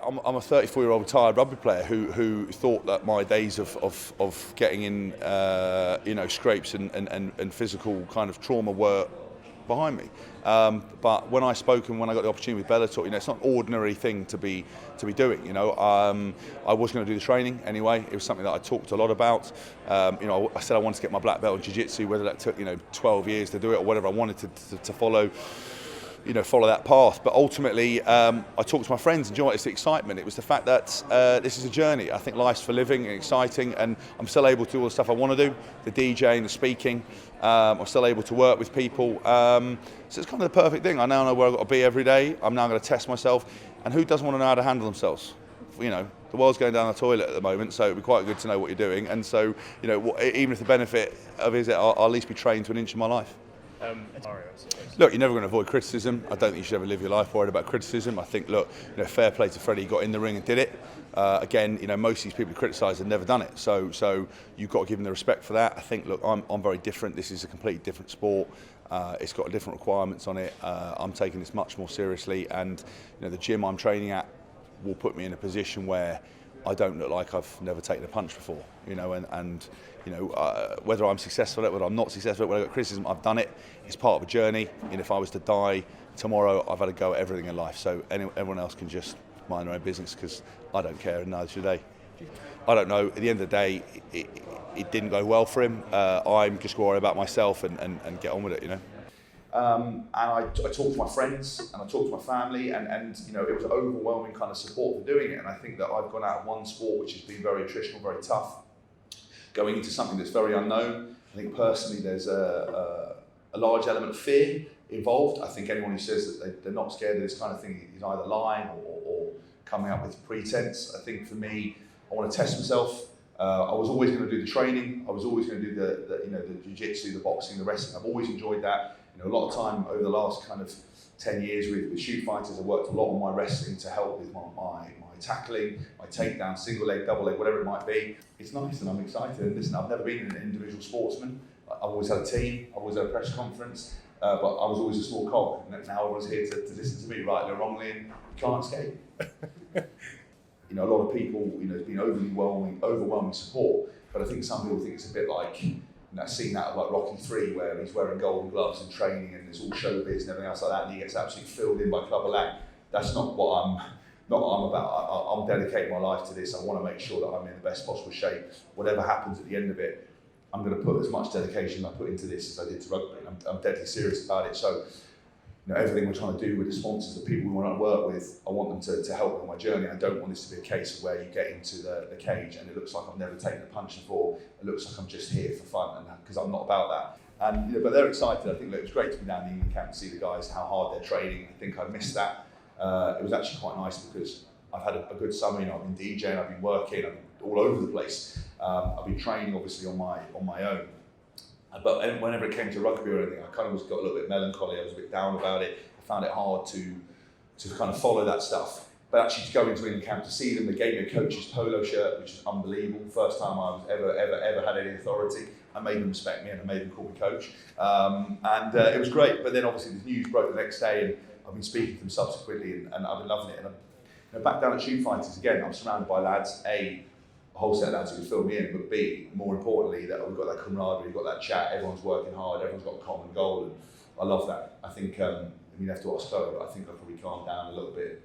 I'm a 34-year-old retired rugby player who thought that my days of getting in scrapes and physical kind of trauma were behind me. But when I spoke and when I got the opportunity with Bellator, it's not an ordinary thing to be doing. I was going to do the training anyway. It was something that I talked a lot about. I said I wanted to get my black belt in jiu-jitsu, whether that took 12 years to do it or whatever. I wanted to follow that path. But ultimately, I talked to my friends, and it's the excitement. It was the fact that this is a journey. I think life's for living and exciting, and I'm still able to do all the stuff I want to do, the DJing, the speaking. I'm still able to work with people. So it's kind of the perfect thing. I now know where I've got to be every day. I'm now going to test myself. And who doesn't want to know how to handle themselves? The world's going down the toilet at the moment, so it'd be quite good to know what you're doing. And so, even if the benefit of it is that I'll at least be trained to an inch of my life. Look, you're never going to avoid criticism. I don't think you should ever live your life worried about criticism. I think, fair play to Freddie. He got in the ring and did it. Again, most of these people who criticise have never done it. So you've got to give them the respect for that. I think, I'm very different. This is a completely different sport. It's got different requirements on it. I'm taking this much more seriously, and the gym I'm training at will put me in a position where I don't look like I've never taken a punch before, whether I'm successful at it, whether I'm not successful at it, whether I got criticism, I've done it. It's part of a journey. If I was to die tomorrow, I've had to go at everything in life. So everyone else can just mind their own business, because I don't care, and neither should they. I don't know. At the end of the day, it didn't go well for him. I'm just worried about myself and get on with it, And I talked to my friends and I talked to my family, and it was overwhelming kind of support for doing it. And I think that I've gone out of one sport which has been very attritional, very tough, going into something that's very unknown. I think personally there's a large element of fear involved. I think anyone who says that they're not scared of this kind of thing is either lying or coming up with pretense. I think for me, I want to test myself. I was always going to do the training. I was always going to do the jiu-jitsu, the boxing, the wrestling. I've always enjoyed that. A lot of time over the last kind of 10 years with shoot fighters, I've worked a lot on my wrestling to help with my tackling, my takedown, single leg, double leg, whatever it might be. It's nice and I'm excited. And listen, I've never been an individual sportsman. I've always had a team. I've always had a press conference, but I was always a small cog. And now everyone's here to listen to me, rightly or wrongly, and you can't escape. A lot of people, it's been overwhelming support, but I think some people think it's a bit like, seeing that of like Rocky 3, where he's wearing golden gloves and training and it's all showbiz and everything else like that, and he gets absolutely filled in by Clubber Lang. That's not what I'm about. I'm dedicating my life to this. I want to make sure that I'm in the best possible shape. Whatever happens at the end of it, I'm going to put as much dedication as I put into this as I did to rugby. I'm deadly serious about it. So, everything we're trying to do with the sponsors, the people we want to work with, I want them to help on my journey. I don't want this to be a case of where you get into the cage and it looks like I've never taken a punch before. It looks like I'm just here for fun, and because I'm not about that. And but they're excited. I think it was great to be down in the England camp and see the guys, how hard they're training. I think I missed that. It was actually quite nice because I've had a good summer. I've been DJing, I've been working, I've been all over the place. I've been training obviously on my own. But whenever it came to rugby or anything, I kind of got a little bit melancholy. I was a bit down about it. I found it hard to kind of follow that stuff. But actually to go into England camp to see them, they gave me a coach's polo shirt, which is unbelievable. First time I was ever had any authority. I made them respect me and I made them call me coach. It was great. But then obviously the news broke the next day, and I've been speaking to them subsequently, and I've been loving it. And back down at Shoot Fighters again, I'm surrounded by lads, A, a whole set of lads who can fill me in, but B, more importantly, that we've got that camaraderie, we've got that chat, everyone's working hard, everyone's got a common goal, and I love that. I think, you have to ask Chloe, but I think I've probably calmed down a little bit